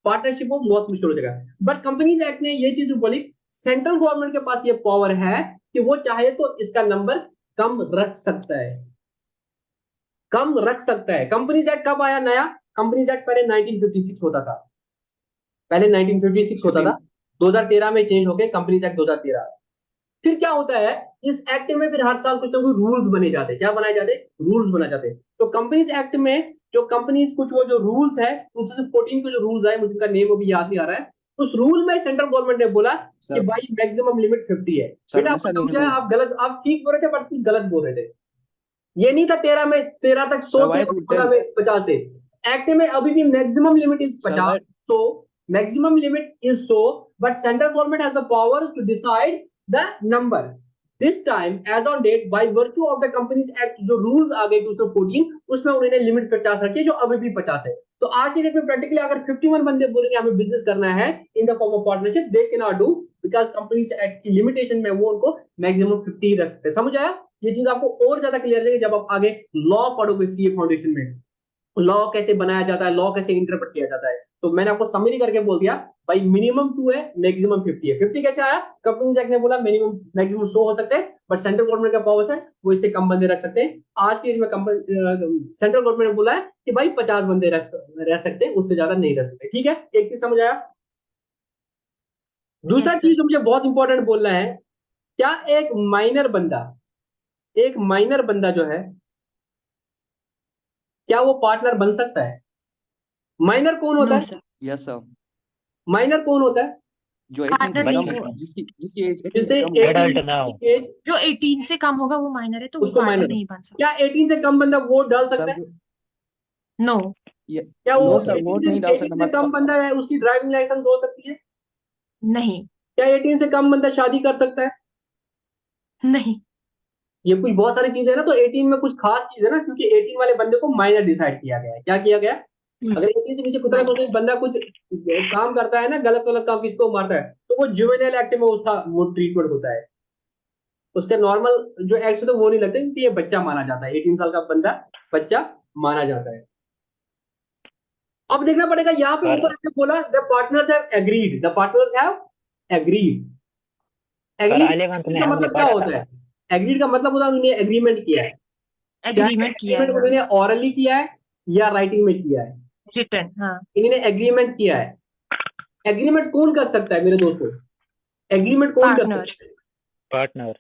A: पार्टनरशिप वो बहुत मुश्किल हो जाएगा। बट कंपनीज एक्ट ने ये चीज भी बोली, सेंट्रल गवर्नमेंट के पास ये पावर है कि वो चाहे तो इसका नंबर कम रख सकता है, कम रख सकता है। कंपनीज एक्ट कब आया नया? कंपनीज एक्ट पहले 1956 होता था, पहले 1956 होता था, 2013 में चेंज हो गया कंपनीज एक्ट 2013। फिर क्या होता है, इस एक्ट में फिर हर साल कुछ ना कुछ रूल्स बने जाते हैं। क्या बनाए जाते? रूल्स बनाए जाते हैं। तो कंपनीज एक्ट में जो कंपनीज कुछ वो जो रूल्स है 2014 के जो रूल्स आए, मुझे उनका नेम अभी याद नहीं आ रहा है, उस रूल में सेंट्रल गवर्नमेंट ने बोला कि
D: सर
A: भाई मैक्सिमम लिमिट 50 है।
D: सर
A: बेटा आपको
D: वैसा नहीं
A: समझ आया?
D: रूल
A: आप गलत, आप ठीक बोल रहे थे बट कुछ गलत बोल रहे थे। ये नहीं था 13 में 13 तक 100
D: सर
A: थे,
D: वाइड रूल
A: 14
D: 10
A: में 50 थे। एक्ट में अभी भी maximum limit is
D: sir
A: 50।
D: Wide
A: So maximum limit is so, but central government has the power to decide the number. This time, as on date, by virtue of the Companies Act, जो रूल्स आ गए 2014, उसमें उन्होंने लिमिट 50 रखी है, जो अभी भी 50 है। तो आज के डेट में प्रैक्टिकली अगर 51 बंदे बोलेंगे हमें बिजनेस करना है इन the form of partnership, they can not do, because companies act की लिमिटेशन में वो उनको मैक्सिमम 50 रखते हैं। समझ आया? ये चीज आपको और ज्यादा क्लियर हो जाएगी जब आप आगे लॉ पढ़ोगे सीए फाउंडेशन में, लॉ कैसे बनाया जाता है, लॉ कैसे इंटरप्रेट किया जाता है। तो मैंने आपको समरी करके बोल दिया भाई मिनिमम 2 है, मैक्सिमम 50 है। 50 कैसे आया? कंपनीज एक्ट ने बोला मिनिमम मैक्सिमम 100 हो सकते हैं, बट सेंट्रल गवर्नमेंट का पावर है वो इससे कम बंदे रख सकते हैं। आज के डेट में सेंट्रल गवर्नमेंट ने बोला है कि भाई 50 बंदे रह सकते हैं, उससे ज्यादा नहीं रह सकते। ठीक है, एक चीज समझ आया? दूसरा
B: यस
A: चीज
B: सर।
A: जो मुझे बहुत इंपॉर्टेंट बोलना है, क्या एक माइनर बंदा जो है, क्या वो पार्टनर बन सकता है? माइनर कौन होता
B: नो
A: है?
B: सर,
D: यस सर,
A: माइनर कौन होता है?
D: जो 18 से
B: पार्टनर
E: बच
D: कम,
B: नहीं वो,
D: जिसकी एज 18
A: जिससे
D: से कम हो।
A: 18
E: adult now.
A: की एज,
B: जो 18 से कम होगा वो माइनर है, तो वो
A: उसको
B: पार्टनर
A: माइनर।
B: नहीं बन सकता।
A: क्या 18 से कम बंदा वोट डाल
D: सर
A: सकता है?
D: वो
B: नो,
D: ये
A: क्या वो
D: नो
E: No.
D: सर
A: 18
D: वोट
A: से
D: नहीं डाल
A: 18
D: सकता
A: से
D: मत
A: कम बंदा है उसकी ड्राइविंग लाइसेंस हो सकती है?
B: नहीं,
A: क्या 18 से कम बंदा शादी कर सकता है?
B: नहीं।
A: ये कुछ बहुत सारी चीजें है ना। तो 18 में कुछ खास चीज है ना, क्योंकि 18 वाले बंदे को माइनर डिसाइड किया गया है। क्या किया गया? अगर 18 से नीचे कुछ ना कुछ बंदा कुछ काम करता है ना, गलत गलत काम, किसको मारता है, तो वो जुवेनाइल एक्ट में उसका वो ट्रीटमेंट होता है। उसके नॉर्मल जो एक्ट्स होते हैं वो नहीं लगते, क्योंकि ये बच्चा माना जाता है, 18 साल का बंदा बच्चा माना जाता है। अब देखना पड़ेगा यहाँ पे
E: सर
A: ऊपर ऐसे बोला the partners have agreed, the partners have agreed.
E: Sir
A: agreed
E: 11th में
A: का
E: हमने
A: मतलब क्या
E: पढ़ा
A: होता
E: था।
A: है? एग्रीड का मतलब होता है उन्होंने एग्रीमेंट किया है, चाहे
B: एग्रीमेंट किया है,
A: एग्रीमेंट
B: हाँ,
A: उन्होंने ऑरली किया है या राइटिंग में किया है,
B: रिटर्न, हाँ,
A: इन्होंने एग्रीमेंट किया है। एग्रीमेंट कौन कर सकता है मेरे दोस्तों? एग्रीमेंट कौन कर सकता
B: पार्टनर्स।
A: है?
E: पार्टनर।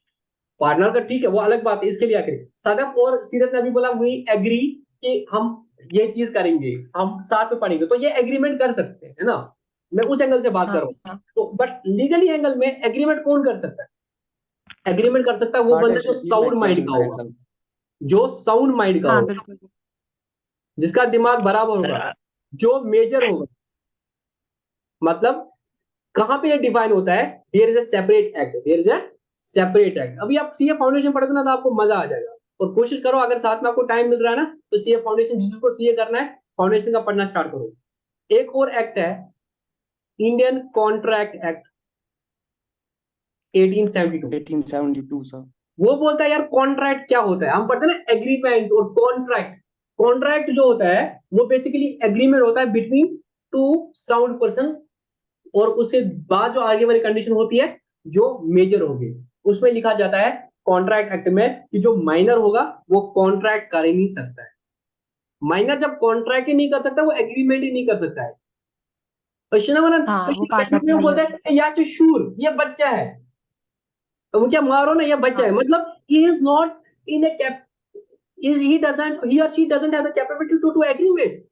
A: पार्टनर का ठीक है, वो अलग बात है, इसके लिए आखिर सदफ और सीरत ने अभी बोला वी एग्री कि हम ये चीज करेंगे, हम साथ में पढ़ेंगे, तो ये एग्रीमेंट कर सकते हैं, है ना? मैं उस एंगल से बात कर
B: हाँ
A: रहा हूँ।
B: हाँ
A: तो बट लीगली एंगल में एग्रीमेंट कौन कर सकता है? एग्रीमेंट कर सकता है वो बंदा जो
D: पार्टनरशिप में
A: साउंड
D: क्या
A: माइंड का
D: चलता है
A: होगा,
D: सब?
A: जो साउंड माइंड का
B: हाँ,
A: होगा,
B: बिल्कुल।
A: जिसका दिमाग बराबर
E: सर
A: होगा, जो मेजर होगा। मतलब कहां पे ये डिफाइन होता है? There is a separate act, there is a separate act. अभी आप सीए फाउंडेशन पढ़ोगे ना तो आपको मजा आ जाएगा, और कोशिश करो अगर साथ में आपको टाइम मिल रहा है ना तो सीए फाउंडेशन, जिसको सीए करना है फाउंडेशन का पढ़ना स्टार्ट करो। एक और एक्ट है, इंडियन कॉन्ट्रैक्ट एक्ट 1872।
D: 1872 सर।
A: वो बोलता है यार कॉन्ट्रैक्ट क्या होता है, हम पढ़ते हैं ना एग्रीमेंट और कॉन्ट्रैक्ट। कॉन्ट्रैक्ट जो होता है वो बेसिकली एग्रीमेंट होता है बिटवीन टू साउंड पर्सन, और उसके बाद जो आगे वाली कंडीशन होती है जो मेजर होगी, उसमें लिखा जाता है कॉन्ट्रैक्ट एक्ट में कि जो माइनर होगा वो कॉन्ट्रैक्ट कर ही नहीं सकता है। माइनर जब कॉन्ट्रैक्ट ही नहीं कर सकता, वो एग्रीमेंट ही नहीं कर सकता है।
B: हाँ, वो पार्टनर
A: में
B: नहीं हो
A: बोलता
B: सकता।
A: है या शूर ये बच्चा है, तो वो क्या मारो ना, ये बच्चा है,
B: हाँ,
A: मतलब he is not in A cap, is he or she doesn't have the capability to do agreements.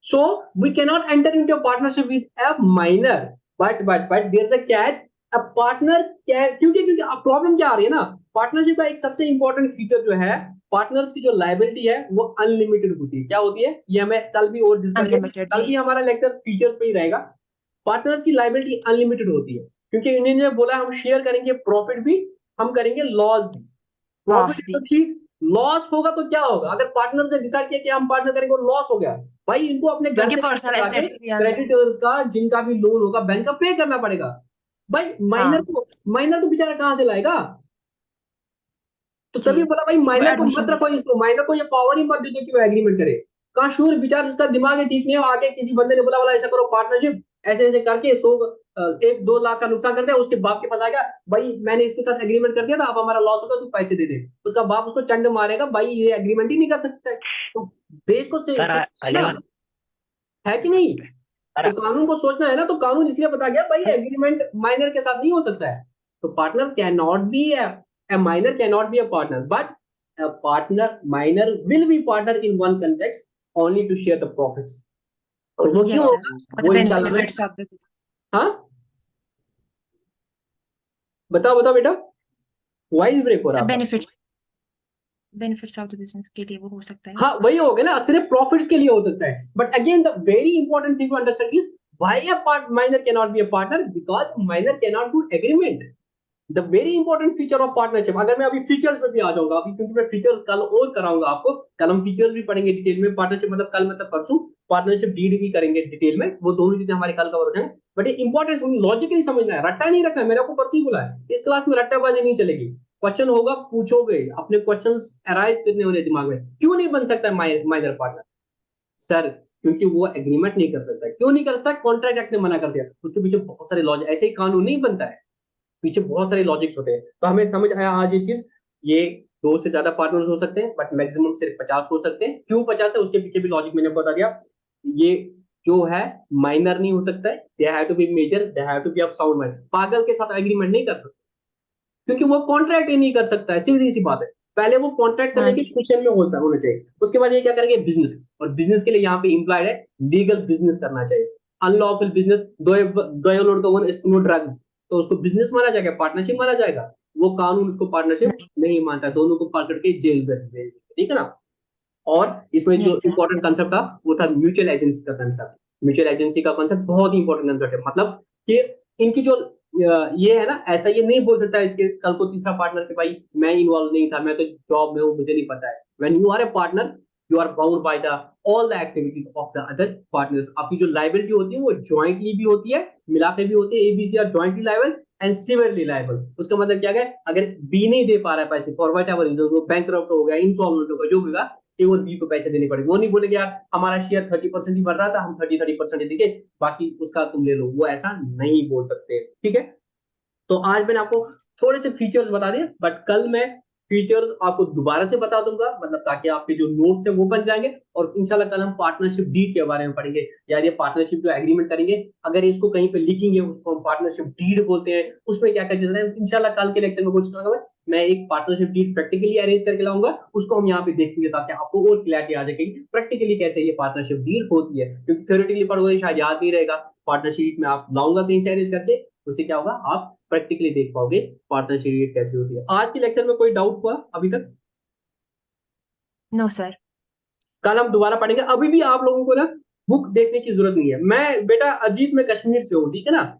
A: So we cannot enter into a partnership with a minor. But there's a catch. A partner can, क्योंकि प्रॉब्लम क्या आ रही है ना, पार्टनरशिप का एक सबसे इंपॉर्टेंट फीचर जो है, पार्टनर्स की जो लाइबिलिटी है वो अनलिमिटेड होती है। क्या होती है ये हमें कल भी और डिस्कस करेंगे,
B: अनलिमिटेड
A: कल
B: जी।
A: भी हमारा लेक्चर फीचर्स पे ही रहेगा। पार्टनर्स की लाइबिलिटी अनलिमिटेड होती है, क्योंकि इन्होंने बोला हम शेयर करेंगे प्रॉफिट भी, हम करेंगे लॉस भी।
B: लॉस
A: प्रॉफिट तो
B: भी।
A: ठीक, लॉस होगा तो क्या होगा? अगर पार्टनर ने डिसाइड किया कि हम पार्टनर करेंगे और लॉस हो गया, भाई इनको अपने घर
B: उनके
A: से
B: पर्सनल
A: जाके
B: एसेट्स भी
A: क्रेडिटर्स का जिनका भी लोन होगा बैंक का पे करना पड़ेगा। भाई
B: हाँ
A: माइनर को बेचारा कहां से लाएगा? तो
B: जी,
A: सभी बोला भाई
B: वो
A: माइनर को मत
B: एडमिशन
A: रखो,
B: भी।
A: इसको माइनर को ये पावर ही मत दे दो कि वो एग्रीमेंट करे। कहा शूर बेचारा जिसका दिमाग ही ठीक नहीं है, आके किसी बंदे ने बोला वाला ऐसा करो पार्टनरशिप, ऐसे ऐसे करके 1-2 लाख का नुकसान करते हैं, उसके बाप के पास आएगा, भाई मैंने इसके साथ एग्रीमेंट कर दिया था, अब हमारा लॉस होगा तू पैसे दे दे। उसका बाप उसको चंड मारेगा, भाई ये एग्रीमेंट ही नहीं कर सकता है। तो देश को
E: सर
A: सोचना है ना,
E: 11
A: है कि नहीं?
E: सर
A: तो कानून को सोचना है ना, तो कानून इसलिए बता गया भाई एग्रीमेंट माइनर के साथ नहीं हो सकता है। तो partner can not B a minor cannot be a partner, but a partner minor will be partner in one context only to share the profits। और वो क्यों
B: यस सर,
A: होगा?
B: फॉर
A: वो
B: द
A: इंशाल्लाह में,
B: बेनिफिट्स ऑफ द।
A: हाँ बताओ बताओ बेटा, वॉइस ब्रेक हो रहा है आपका।
B: Benefits, benefits of the business के लिए वो हो सकता है।
A: हाँ वही हो गया ना, सिर्फ प्रॉफिट्स के लिए हो सकता है। But again the very important thing to understand is why a part minor can not be a partner, because minor can not do agreement. The very important feature of partnership, अगर मैं अभी फीचर्स पे भी आ जाऊंगा अभी, क्योंकि मैं फीचर्स कल और कराऊंगा आपको, कल हम फीचर्स भी पढ़ेंगे डिटेल में। पार्टनरशिप मतलब कल मतलब परसों पार्टनरशिप डीड भी करेंगे डिटेल में, वो दोनों चीजें हमारे कल कवर हो जाएंगे। बट ये इंपॉर्टेंट लॉजिकली समझना है, रट्टा नहीं रखना है। मैंने आपको परसों ही बोला है इस क्लास में रट्टाबाजी नहीं चलेगी। क्वेश्चन होगा पूछोगे, अपने क्वेश्चन अराइज करने होने दिमाग में, क्यों नहीं बन सकता माइनर पार्टनर? सर क्योंकि वो एग्रीमेंट नहीं कर सकता। क्यों नहीं कर सकता? कॉन्ट्रैक्ट एक्ट ने मना कर दिया। उसके पीछे बहुत सारे लॉजिक, ऐसे ही कानून नहीं बनता है, पीछे बहुत सारे लॉजिक्स होते हैं। तो हमें समझ आया आज ये चीज, ये 2 से ज्यादा पार्टनर्स हो सकते हैं, बट मैक्सिमम सिर्फ 50 हो सकते हैं। क्यों 50 है उसके पीछे भी लॉजिक मैंने बता दिया। ये जो है माइनर नहीं हो सकता है, they have to be major, they have to be of sound mind. पागल के साथ एग्रीमेंट नहीं कर सकते, क्योंकि वो कॉन्ट्रैक्ट ही नहीं कर सकता है, सीधी सी बात है। पहले वो कॉन्ट्रैक्ट करने
B: हाँ
A: की
B: जी।
A: पोजीशन में होना चाहिए, उसके बाद ये क्या करेंगे? बिजनेस। और बिजनेस के लिए यहाँ पे इंप्लाइड है लीगल बिजनेस करना चाहिए। अनलॉफुल बिजनेस, नो ड्रग्स, तो उसको बिजनेस माना जाएगा, पार्टनरशिप माना जाएगा? वो कानून उसको पार्टनरशिप
B: नहीं।
A: नहीं मानता, दोनों को पकड़ के जेल भेज देंगे, ठीक है ना? और इसमें जो
B: यस सर।
A: इंपॉर्टेंट कंसेप्ट था वो था म्यूचुअल एजेंसी का कंसेप्ट। म्यूचुअल एजेंसी का कंसेप्ट बहुत ही इंपॉर्टेंट कंसेप्ट है, मतलब कि इनकी जो ये है ना, ऐसा ये नहीं बोल सकता है कि कल को तीसरा पार्टनर कि भाई मैं इन्वॉल्व नहीं था, मैं तो जॉब में हूँ, मुझे नहीं पता है। When you are a partner you are bound by the all the activities of the other partners. आपकी जो लाइबिलिटी होती है वो ज्वाइंटली भी होती है, मिलाते भी होते हैं, ABC are jointly liable and severally liable. उसका मतलब क्या है, अगर बी नहीं दे पा रहा है पैसे फॉर वट एवर रीजन, वो बैंकरप्ट हो गया, इंसॉल्वेंट हो गया, जो भी होगा, ए और बी को पैसे देने पड़ेंगे। वो नहीं बोलेंगे यार हमारा शेयर 30% ही बढ़ रहा था, हम 30% ही देंगे, बाकी उसका तुम ले लो, वो ऐसा नहीं बोल सकते। ठीक है, तो आज मैंने आपको थोड़े से फीचर्स बता दिए, बट कल मैं फीचर्स आपको दोबारा से बता दूंगा, मतलब ताकि आपके जो नोट्स है वो बन जाएंगे। और इंशाल्लाह कल हम पार्टनरशिप डीड के बारे में पढ़ेंगे। यार ये पार्टनरशिप जो एग्रीमेंट करेंगे, अगर इसको कहीं पे लिखेंगे उसको हम पार्टनरशिप डीड बोलते हैं, उसमें क्या क्या चीजें हैं, इंशाल्लाह कल के लेक्चर में कुछ करूंगा मैं एक पार्टनरशिप डीड प्रैक्टिकली अरेंज करके लाऊंगा, उसको हम यहाँ पे देखेंगे ताकि आपको और क्लैरिटी आ जाएगी प्रैक्टिकली कैसे ये पार्टनरशिप डील होती है। क्योंकि थ्योरेटिकली पढ़ोगे शायद याद नहीं रहेगा, पार्टनरशिप में आप लाऊंगा कहीं से अरेंज करके, उससे क्या होगा आप प्रैक्टिकली देख पाओगे पार्टनरशिप कैसे होती है। आज के लेक्चर में कोई डाउट हुआ अभी तक?
B: No sir.
A: कल हम दोबारा पढ़ेंगे। अभी भी आप लोगों को ना बुक देखने की जरूरत नहीं है। मैं बेटा अजीत, मैं कश्मीर से हूँ, ठीक है ना,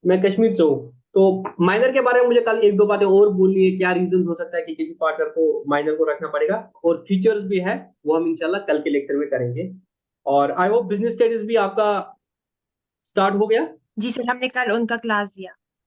A: मैं कश्मीर से हूँ। तो माइनर के बारे में मुझे कल एक दो बातें और बोलनी है, क्या रीजन हो सकता है कि किसी पार्टनर को माइनर को रखना पड़ेगा, और फीचर्स भी है, वो हम इंशाल्लाह कल के लेक्चर में करेंगे। और आई होप बिजनेस स्टडीज भी आपका स्टार्ट हो गया।
B: जी सर, हमने कल उनका क्लास दिया।